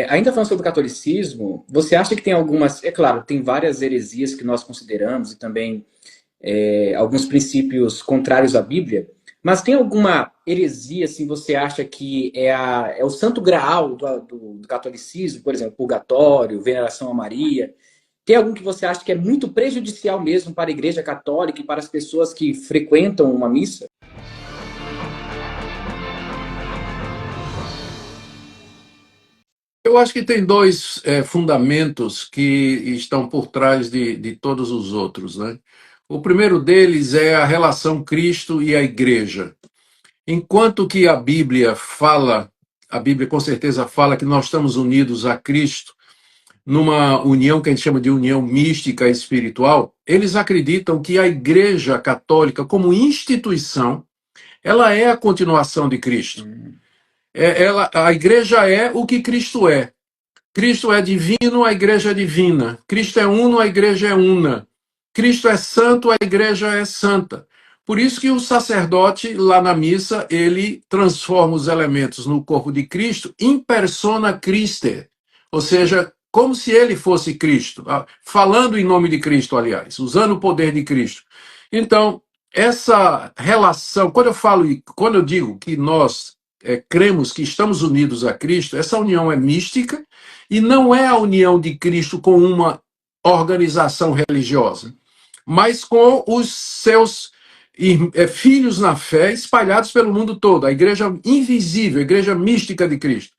Ainda falando sobre o catolicismo, você acha que tem algumas. É claro, tem várias heresias que nós consideramos e também alguns princípios contrários à Bíblia, mas tem alguma heresia, assim, você acha que é o santo graal do catolicismo, por exemplo, purgatório, veneração a Maria? Tem algum que você acha que é muito prejudicial mesmo para a Igreja Católica e para as pessoas que frequentam uma missa? Eu acho que tem dois fundamentos que estão por trás de todos os outros, né? O primeiro deles é a relação Cristo e a Igreja. Enquanto que a Bíblia fala, a Bíblia com certeza fala que nós estamos unidos a Cristo numa união que a gente chama de união mística e espiritual, eles acreditam que a Igreja Católica, como instituição, ela é a continuação de Cristo. A Igreja é o que Cristo é. Cristo é divino, a igreja é divina. Cristo é uno, a igreja é una. Cristo é santo, a igreja é santa. Por isso que o sacerdote, lá na missa, ele transforma os elementos no corpo de Cristo in persona Christe. Ou seja, como se ele fosse Cristo. Falando em nome de Cristo, aliás, usando o poder de Cristo. Então, essa relação, quando eu digo que nós cremos que estamos unidos a Cristo, essa união é mística, e não é a união de Cristo com uma organização religiosa, mas com os seus filhos na fé espalhados pelo mundo todo, a igreja invisível, a igreja mística de Cristo.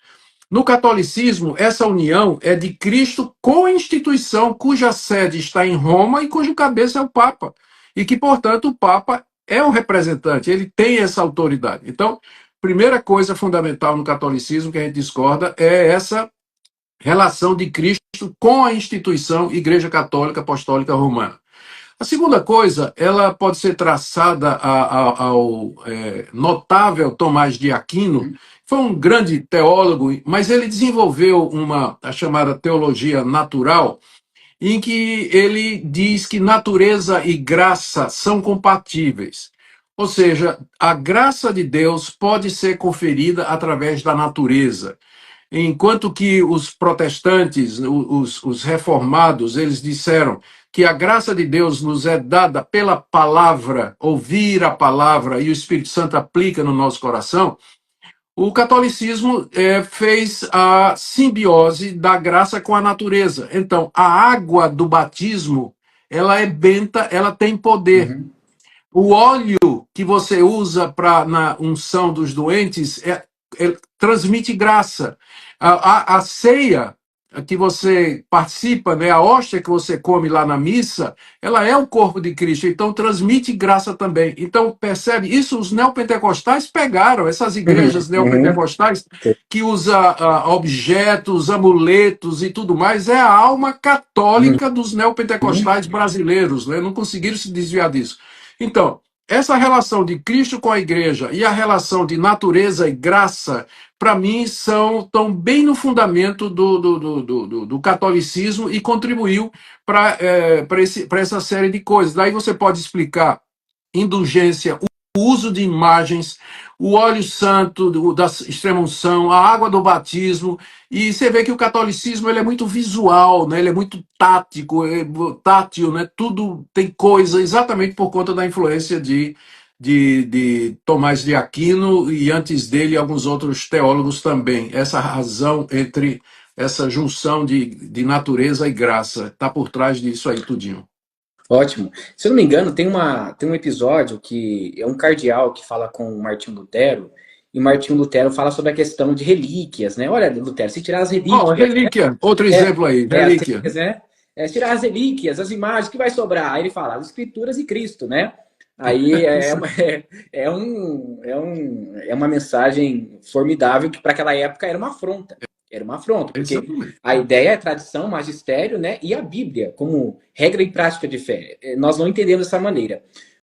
No catolicismo, essa união é de Cristo com a instituição cuja sede está em Roma e cujo cabeça é o Papa. E que, portanto, o Papa é um representante, ele tem essa autoridade. Então, primeira coisa fundamental no catolicismo que a gente discorda é essa relação de Cristo com a instituição Igreja Católica Apostólica Romana. A segunda coisa, ela pode ser traçada ao notável Tomás de Aquino, foi um grande teólogo, mas ele desenvolveu a chamada teologia natural, em que ele diz que natureza e graça são compatíveis. Ou seja, a graça de Deus pode ser conferida através da natureza. Enquanto que os protestantes, os reformados, eles disseram que a graça de Deus nos é dada pela palavra, ouvir a palavra, e o Espírito Santo aplica no nosso coração, o catolicismo fez a simbiose da graça com a natureza. Então, a água do batismo, ela é benta, ela tem poder. Uhum. O óleo que você usa na unção dos doentes transmite graça. A ceia que você participa, né, a hóstia que você come lá na missa, ela é o corpo de Cristo, então transmite graça também. Então, percebe? Isso os neopentecostais pegaram, essas igrejas Uhum. neopentecostais que usam objetos, amuletos e tudo mais, é a alma católica dos Uhum. neopentecostais brasileiros, né? Não conseguiram se desviar disso. Então, essa relação de Cristo com a igreja e a relação de natureza e graça, para mim, estão bem no fundamento do catolicismo e contribuiu para essa série de coisas. Daí você pode explicar indulgência, o uso de imagens, o óleo santo da extrema-unção, a água do batismo, e você vê que o catolicismo ele é muito visual, né? Ele é muito tátil, né? Tudo tem coisa, exatamente por conta da influência de Tomás de Aquino e antes dele alguns outros teólogos também. Essa razão entre essa junção de natureza e graça está por trás disso aí tudinho. Ótimo. Se eu não me engano, tem um episódio que é um cardeal que fala com o Martinho Lutero, e Martinho Lutero fala sobre a questão de relíquias, né? Olha, Lutero, se tirar as Ó, relíquias, relíquia, outro é, exemplo aí, as relíquia. relíquias, né? Se tirar as relíquias, as imagens, o que vai sobrar? Aí ele fala, as escrituras e Cristo, né? Aí é uma mensagem formidável que para aquela época era uma afronta. Era uma afronta, porque Exatamente. a ideia é tradição, magistério, né? E a Bíblia como regra e prática de fé. Nós não entendemos dessa maneira.